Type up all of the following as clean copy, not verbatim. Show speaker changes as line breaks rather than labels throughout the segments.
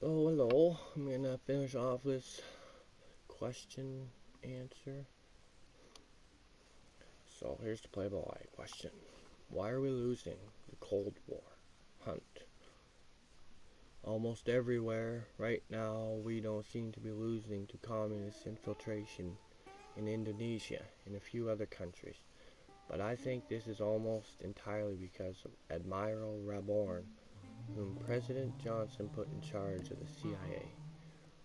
Hello. I'm gonna finish off this question answer. So here's the Playboy question. Why are we losing the Cold War hunt? Almost everywhere right now we don't seem to be losing to communist infiltration in Indonesia and a few other countries. But I think this is almost entirely because of Admiral Raborn, whom President Johnson put in charge of the CIA.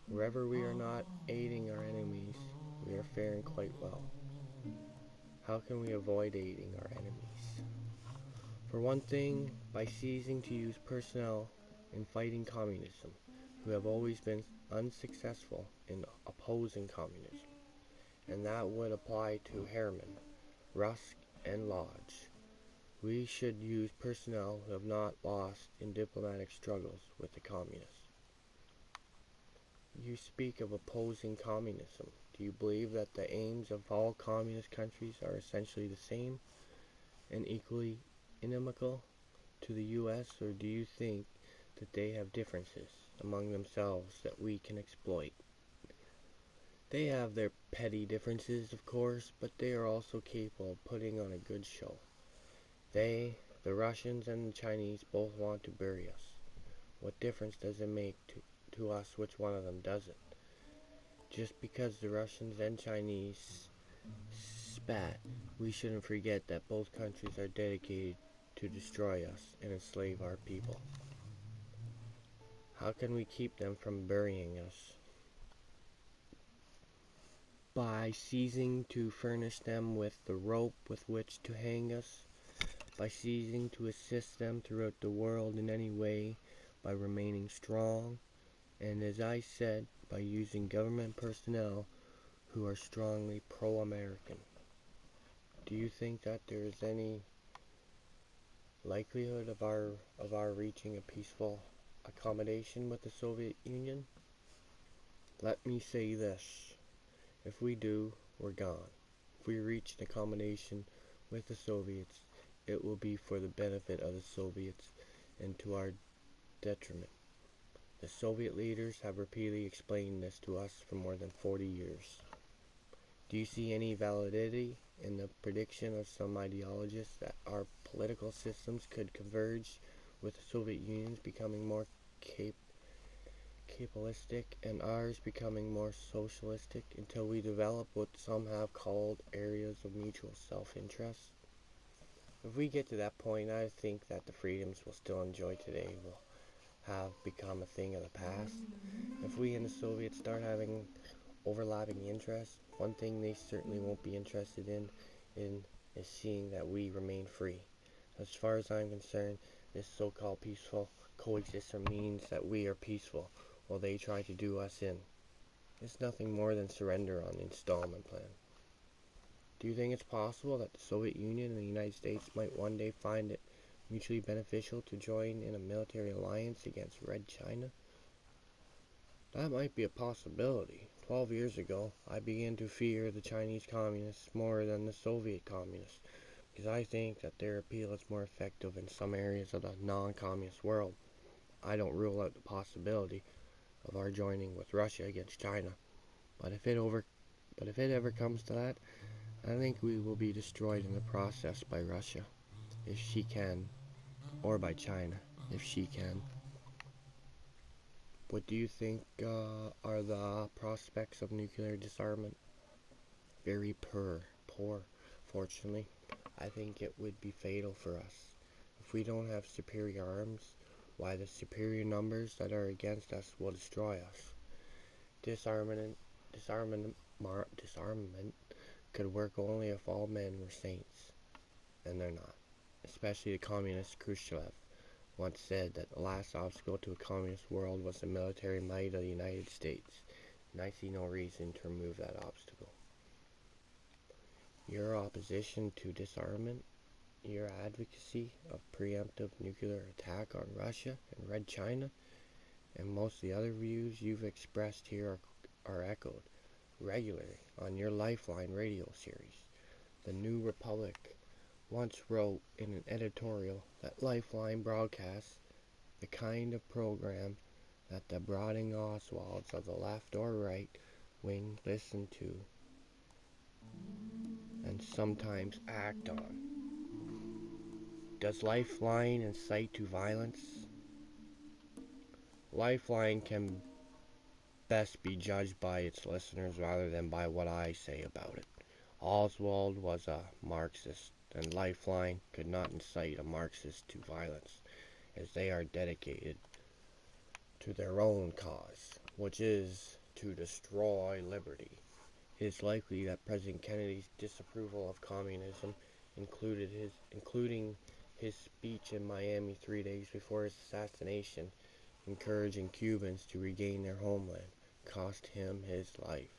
Wherever we are not aiding our enemies, we are faring quite well. How can we avoid aiding our enemies? For one thing, by ceasing to use personnel in fighting communism, who have always been unsuccessful in opposing communism. And that would apply to Herman, Rusk, and Lodge. We should use personnel who have not lost in diplomatic struggles with the communists. You speak of opposing communism. Do you believe that the aims of all communist countries are essentially the same and equally inimical to the U.S., or do you think that they have differences among themselves that we can exploit? They have their petty differences, of course, but they are also capable of putting on a good show. They, the Russians and the Chinese, both want to bury us. What difference does it make to us which one of them does it? Just because the Russians and Chinese spat, we shouldn't forget that both countries are dedicated to destroy us and enslave our people. How can we keep them from burying us? By ceasing to furnish them with the rope with which to hang us, by ceasing to assist them throughout the world in any way, by remaining strong, and as I said, by using government personnel who are strongly pro-American. Do you think that there is any likelihood of our reaching a peaceful accommodation with the Soviet Union? Let me say this. If we do, we're gone. If we reach an accommodation with the Soviets, it will be for the benefit of the Soviets and to our detriment. The Soviet leaders have repeatedly explained this to us for more than 40 years. Do you see any validity in the prediction of some ideologists that our political systems could converge with the Soviet Union's becoming more capitalistic and ours becoming more socialistic until we develop what some have called areas of mutual self-interest? If we get to that point, I think that the freedoms we'll still enjoy today will have become a thing of the past. If we and the Soviets start having overlapping interests, one thing they certainly won't be interested in is seeing that we remain free. As far as I'm concerned, this so-called peaceful coexistence means that we are peaceful while they try to do us in. It's nothing more than surrender on the installment plan. Do you think it's possible that the Soviet Union and the United States might one day find it mutually beneficial to join in a military alliance against Red China? That might be a possibility. 12 years ago, I began to fear the Chinese communists more than the Soviet communists, because I think that their appeal is more effective in some areas of the non-communist world. I don't rule out the possibility of our joining with Russia against China, but if it ever comes to that, I think we will be destroyed in the process by Russia, if she can, or by China, if she can. What do you think are the prospects of nuclear disarmament? Very poor, fortunately. I think it would be fatal for us. If we don't have superior arms, why, the superior numbers that are against us will destroy us. Disarmament could work only if all men were saints, and they're not. Especially the communist Khrushchev once said that the last obstacle to a communist world was the military might of the United States, and I see no reason to remove that obstacle. Your opposition to disarmament, your advocacy of preemptive nuclear attack on Russia and Red China, and most of the other views you've expressed here are echoed regularly on your Lifeline radio series. The New Republic once wrote in an editorial that Lifeline broadcasts the kind of program that the brooding Oswalds of the left or right wing listen to and sometimes act on. Does Lifeline incite to violence? Lifeline can best be judged by its listeners rather than by what I say about it. Oswald was a Marxist, and Lifeline could not incite a Marxist to violence, as they are dedicated to their own cause, which is to destroy liberty. It is likely that President Kennedy's disapproval of communism, including his speech in Miami 3 days before his assassination, encouraging Cubans to regain their homeland, cost him his life.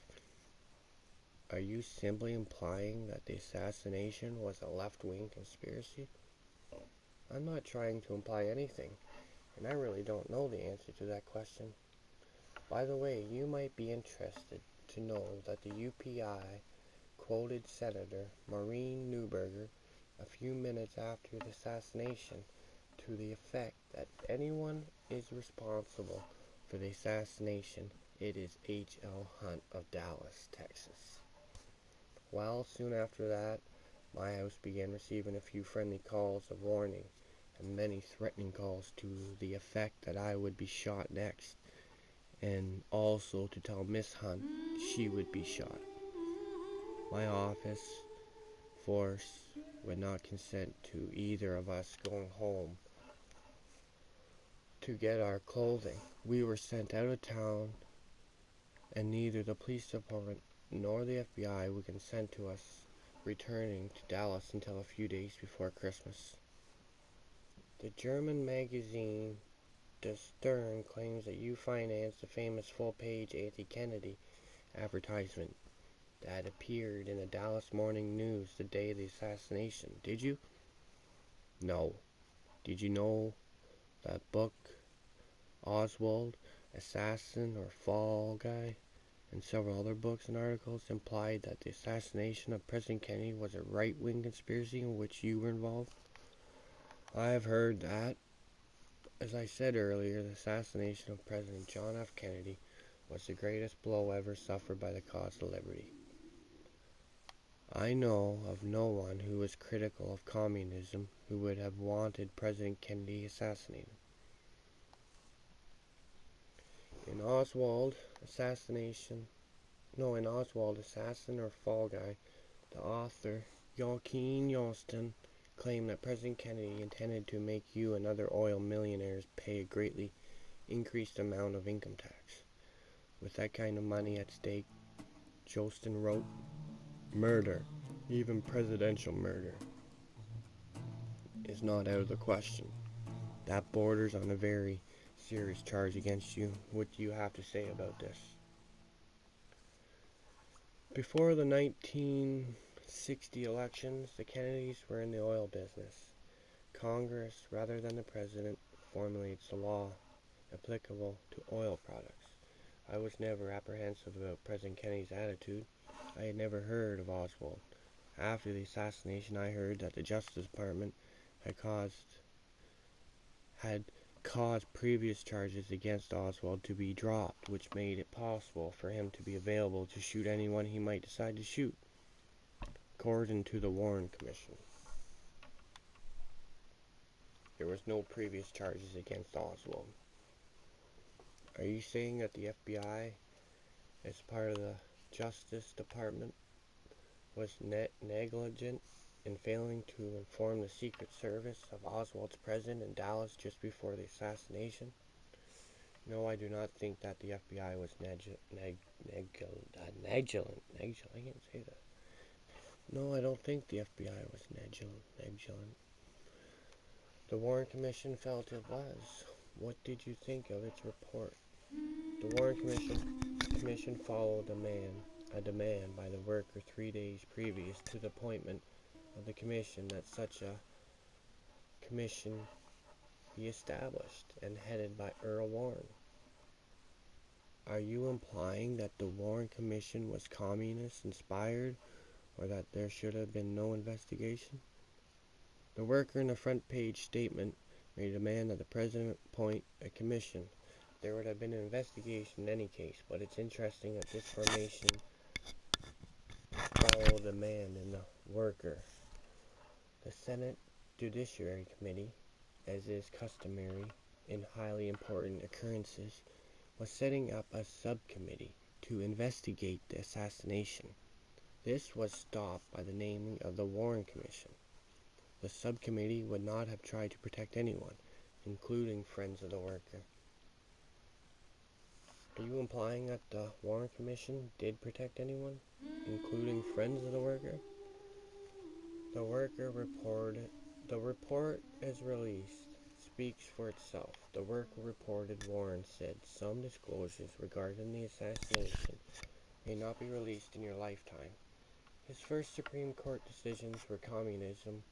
Are you simply implying that the assassination was a left-wing conspiracy? I'm not trying to imply anything, and I really don't know the answer to that question. By the way, you might be interested to know that the UPI quoted Senator Maureen Neuberger a few minutes after the assassination to the effect that if anyone is responsible for the assassination, it is H.L. Hunt of Dallas, Texas. Well, soon after that, my house began receiving a few friendly calls of warning and many threatening calls to the effect that I would be shot next, and also to tell Miss Hunt she would be shot. My office force would not consent to either of us going home to get our clothing. We were sent out of town, and neither the police department nor the FBI would consent to us returning to Dallas until a few days before Christmas. The German magazine Der Stern claims that you financed the famous full-page anti-Kennedy advertisement that appeared in the Dallas Morning News the day of the assassination. Did you? No. Did you know that book, Oswald, Assassin or Fall Guy, and several other books and articles implied that the assassination of President Kennedy was a right-wing conspiracy in which you were involved? I have heard that. As I said earlier, the assassination of President John F. Kennedy was the greatest blow ever suffered by the cause of liberty. I know of no one who was critical of communism who would have wanted President Kennedy assassinated. In Oswald, Assassin or Fall Guy, the author, Joaquin Johnston, claimed that President Kennedy intended to make you and other oil millionaires pay a greatly increased amount of income tax. With that kind of money at stake, Johnston wrote, murder, even presidential murder, is not out of the question. That borders on a very serious charge against you. What do you have to say about this? Before the 1960 elections, the Kennedys were in the oil business. Congress, rather than the president, formulates the law applicable to oil products. I was never apprehensive about President Kennedy's attitude. I had never heard of Oswald. After the assassination, I heard that the Justice Department had caused previous charges against Oswald to be dropped, which made it possible for him to be available to shoot anyone he might decide to shoot, according to the Warren Commission. There was no previous charges against Oswald. Are you saying that the FBI, as part of the Justice Department, was negligent in failing to inform the Secret Service of Oswald's presence in Dallas just before the assassination? No, I do not think that the FBI was negligent. I can't say that. No, I don't think the FBI was negligent. The Warren Commission felt it was. What did you think of its report? The Warren Commission followed a demand by the worker 3 days previous to the appointment of the commission that such a commission be established and headed by Earl Warren. Are you implying that the Warren Commission was communist-inspired, or that there should have been no investigation? The worker in a front-page statement made a demand that the president appoint a commission there would have been an investigation in any case, but it's interesting that this formation followed a man in the worker. The Senate Judiciary Committee, as is customary in highly important occurrences, was setting up a subcommittee to investigate the assassination. This was stopped by the naming of the Warren Commission. The subcommittee would not have tried to protect anyone, including friends of the worker. Are you implying that the Warren Commission did protect anyone, including friends of the worker? The report as released speaks for itself. The worker reported Warren said some disclosures regarding the assassination may not be released in your lifetime. His first Supreme Court decisions where communism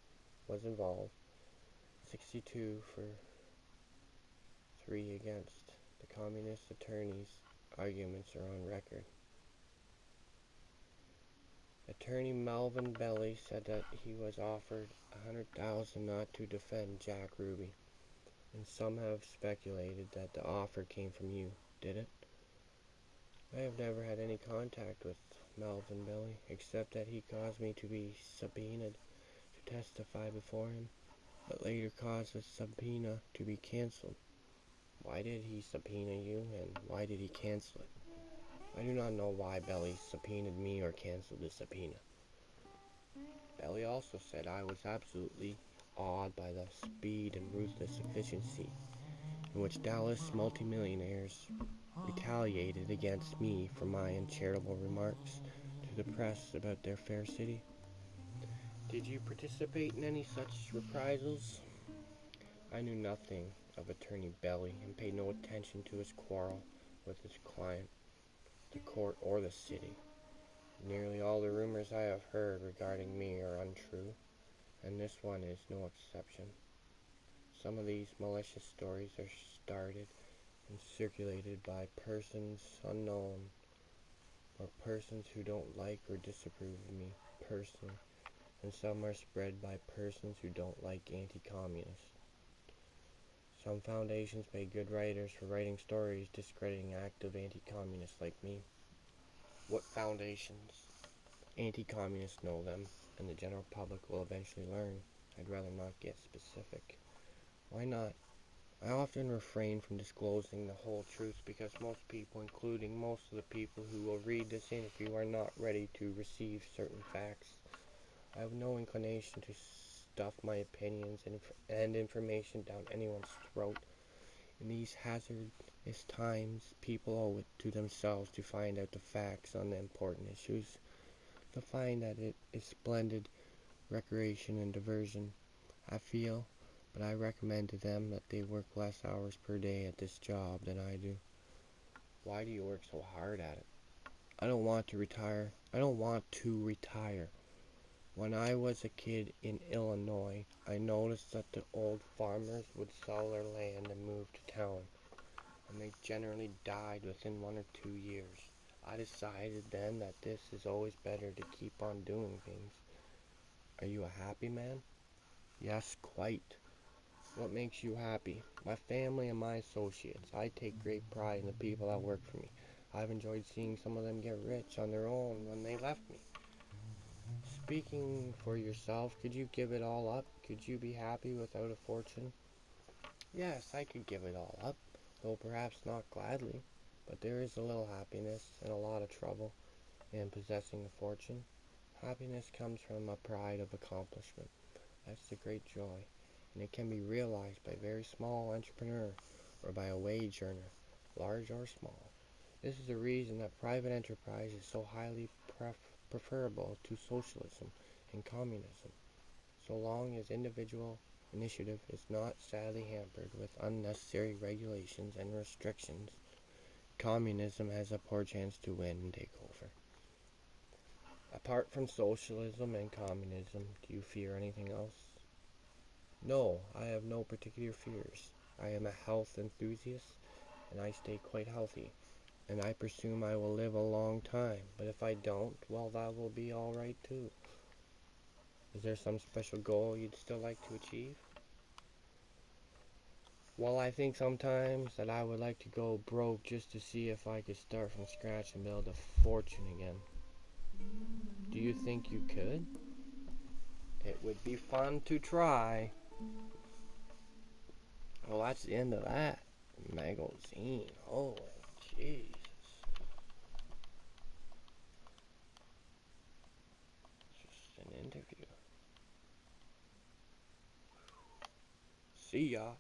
was involved, 62 for 3 against. The communist attorney's arguments are on record. Attorney Melvin Belly said that he was offered $100,000 not to defend Jack Ruby, and some have speculated that the offer came from you. Did it? I have never had any contact with Melvin Belly, except that he caused me to be subpoenaed to testify before him, but later caused the subpoena to be canceled. Why did he subpoena you, and why did he cancel it? I do not know why Belly subpoenaed me or canceled the subpoena. Belly also said I was absolutely awed by the speed and ruthless efficiency in which Dallas multimillionaires retaliated against me for my uncharitable remarks to the press about their fair city. Did you participate in any such reprisals? I knew nothing of Attorney Belly and paid no attention to his quarrel with his client, the court, or the city. Nearly all the rumors I have heard regarding me are untrue, and this one is no exception. Some of these malicious stories are started and circulated by persons unknown, or persons who don't like or disapprove of me personally, and some are spread by persons who don't like anti-communists. Some foundations pay good writers for writing stories discrediting active anti-communists like me. What foundations? Anti-communists know them, and the general public will eventually learn. I'd rather not get specific. Why not? I often refrain from disclosing the whole truth because most people, including most of the people who will read this interview, are not ready to receive certain facts. I have no inclination to stuff my opinions and information down anyone's throat. In these hazardous times, people owe it to themselves to find out the facts on the important issues, to find that it is splendid recreation and diversion, I feel, but I recommend to them that they work less hours per day at this job than I do. Why do you work so hard at it? I don't want to retire. When I was a kid in Illinois, I noticed that the old farmers would sell their land and move to town, and they generally died within 1 or 2 years. I decided then that this is always better to keep on doing things. Are you a happy man? Yes, quite. What makes you happy? My family and my associates. I take great pride in the people that work for me. I've enjoyed seeing some of them get rich on their own when they left me. Speaking for yourself, could you give it all up? Could you be happy without a fortune? Yes, I could give it all up, though perhaps not gladly. But there is a little happiness and a lot of trouble in possessing a fortune. Happiness comes from a pride of accomplishment. That's the great joy, and it can be realized by a very small entrepreneur or by a wage earner, large or small. This is the reason that private enterprise is so highly preferable to socialism and communism, so long as individual initiative is not sadly hampered with unnecessary regulations and restrictions. Communism has a poor chance to win and take over. Apart from socialism and communism, do you fear anything else? No, I have no particular fears. I am a health enthusiast, and I stay quite healthy, and I presume I will live a long time, but if I don't, well, that will be all right too. Is there some special goal you'd still like to achieve? Well, I think sometimes that I would like to go broke just to see if I could start from scratch and build a fortune again. Do you think you could? It would be fun to try. Well, that's the end of that magazine. Holy Jesus. Just an interview. See ya.